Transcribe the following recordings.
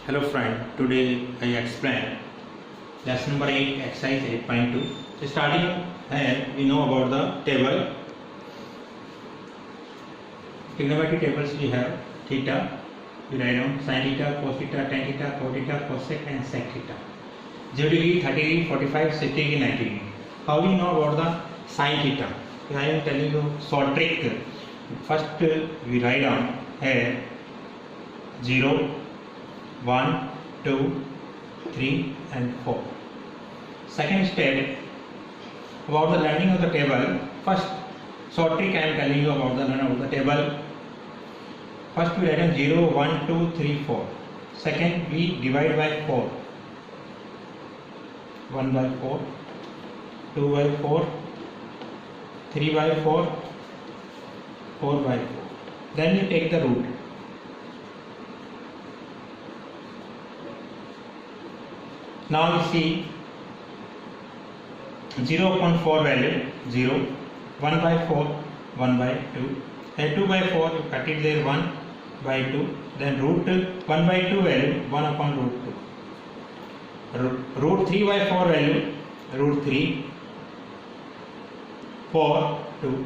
Hello friend, today I explain lesson number 8 exercise 8.2. Starting here we know about the table. Trigonometry tables we have theta, we write down sin theta, cos theta, tan theta, cot theta, cosec and sec theta. 0 degree, 30 degree, 45, 60 degree, 90 degree. How we know about the sin theta? I am telling you short trick. First we write down here 0, 1, 2, 3 and 4. Second step about the learning of the table. First short trick I am telling you about the learning of the table. First we write down 0, 1, 2, 3, 4. Second we divide by 4. 1 by 4, 2 by 4, 3 by 4, 4 by 4. Then you take the root. Now we see 0 upon 4 value 0, 1 by 4 1 by 2, and 2 by 4 you cut it there 1 by 2, then root 1 by 2 value 1 upon root 2, root 3 by 4 value root 3, 4 2,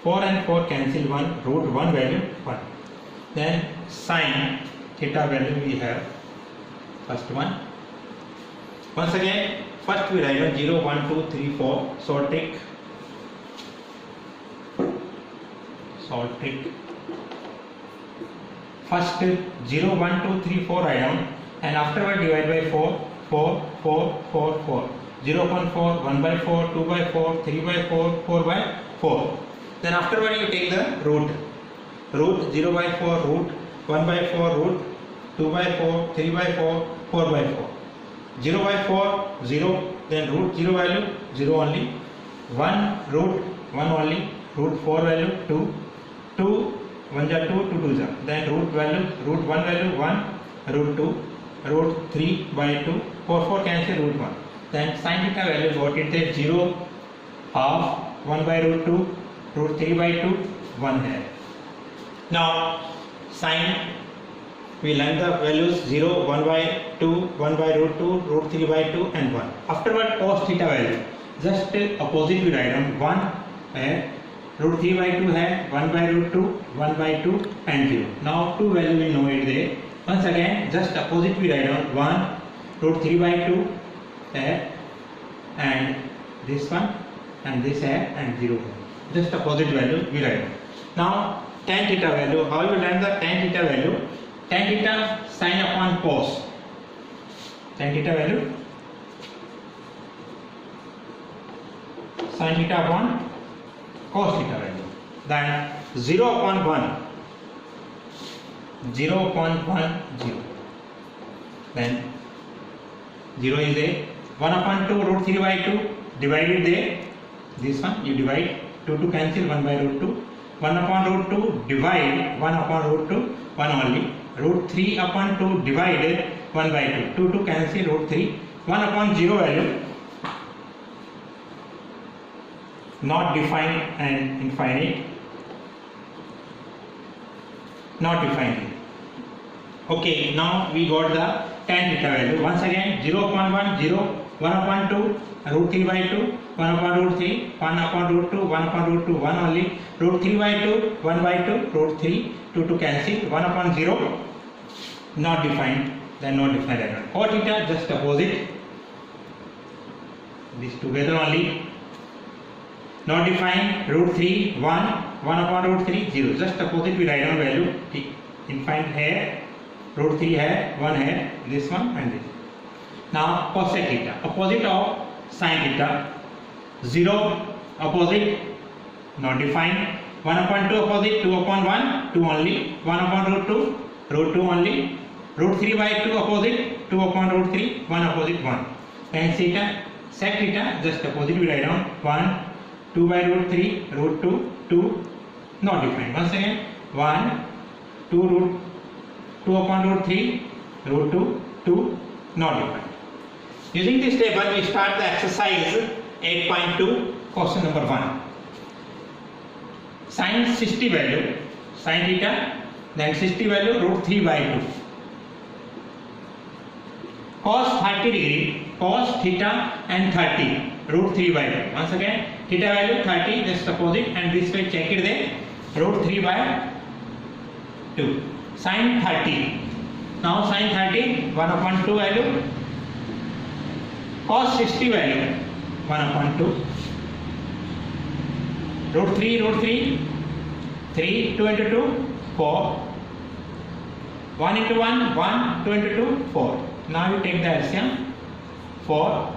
4 and 4 cancel 1, root 1 value 1. Then sin theta value we have first one. Once again, first we write down 0, 1, 2, 3, 4, short trick. First 0, 1, 2, 3, 4 write down and afterward divide by 4, 4, 4, 4, 4. 0 upon 4, 1 by 4, 2 by 4, 3 by 4, 4 by 4. Then afterward you take the root. Root 0 by 4, root 1 by 4, root 2 by 4, 3 by 4, 4 by 4. 0 by 4, 0, then root 0 value 0 only, 1 root 1 only, root 4 value 2, 2 1 ja 2, 2 2 ja, then root value, root 1 value 1, root 2, root 3 by 2, 4 4 cancel root 1. Then sin theta value got it there 0, half, 1 by root 2, root 3 by 2, 1 here. Now sin we learn the values 0, 1 by 2, 1 by root 2, root 3 by 2 and 1. Afterward cos theta value, just opposite we write down 1 है, root 3 by 2 है, 1 by root 2, 1 by 2 and 0. Now 2 value we know it there. Once again just opposite we write down 1, root 3 by 2 है, and this one and this है and 0. Just opposite value we write down. Now tan theta value, how you learn the tan theta value? Tan theta sin upon cos. Tan theta value sin theta upon cos theta value. Then 0 upon 1. 0 upon 1 0. Then 0 is a 1 upon 2 root 3 by 2 divided there. This one you divide 2 to cancel 1 by root 2. 1 upon root 2 divide 1 upon root 2 1 only. Root 3 upon 2 divided 1 by 2, 2 to cancel root 3, 1 upon 0 value, not defined and infinite, not defined. Okay, now we got the tan theta value. Once again 0 upon 1, 0, 1 upon 2, root 3 by 2, 1 upon root 3, 1 upon root 2, 1 upon root 2, 1 only, root 3 by 2, 1 by 2, root 3, 2 to cancel, 1 upon 0, not defined, then not defined at all. Cot theta just opposite, this together only, not defined, root 3, 1, 1 upon root 3, 0, just opposite we write down value, infinite है, root 3 है, 1 है, this one and this. Now cosec theta, opposite of sin theta, 0 opposite, not defined, 1 upon 2 opposite, 2 upon 1, 2 only, 1 upon root 2, root 2 only, root 3 by 2 opposite, 2 upon root 3, 1 opposite 1. Tan theta, sec theta, just opposite we write down 1, 2 by root 3, root 2, 2, not defined. Once again 1, 2 root 2 upon root 3, root 2, 2, not defined. Using this table we start the exercise 8.2, question number 1. Sin 60 value, sin theta, then 60 value root 3 by 2. cos 30 degree, cos theta and 30 root 3 by 2. Once again, theta value 30, just suppose it, and this way check it there, root 3 by 2. Sin 30. Now sin 30, 1 upon 2 value. Cos 60 value, 1 upon 2. Root 3, 3, 2 into 2, 4. 1 into 1, 1, 2 into 2, 4. Now you take the LCM, 4,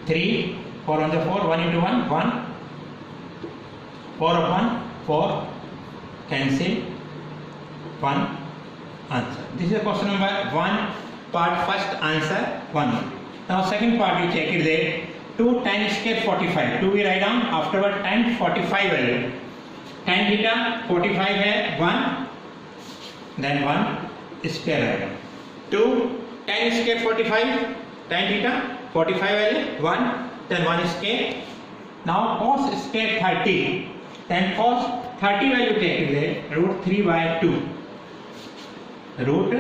3, 4 on the 4, 1 into 1, 1, 4 upon 4, cancel, 1, answer. This is question number 1, part first answer 1. Now second part you check it there, 2 tan square 45, 2 we write down, afterward tan 45 value, tan theta 45 है 1, then 1 square आएगा, 2 tan square 45, tan theta 45 value 1, then 1 square. Now cos square 30, then cos 30 value take it there, root 3 by 2, root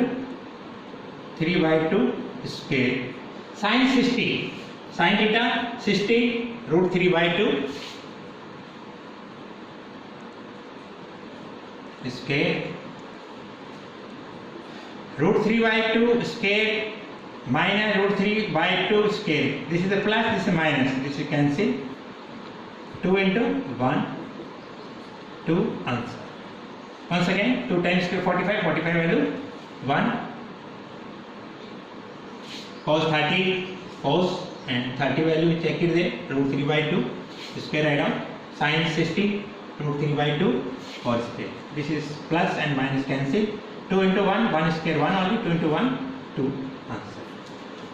3 by 2 square. Sin 60, sin theta 60, root 3 by 2 square. Root 3 by 2 square minus root 3 by 2 square. This is the plus, this is minus. This you can see. 2 into 1, 2 answer. Once again, 2 times 45, 45 value 1. Cos 30, cos and 30 value check it there. Root 3 by 2 square write down. Sin 60, root 3 by 2 whole square. This is plus and minus cancel. 2 into 1, 1 square 1 only, 2 into 1, 2 answer.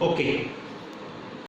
Okay.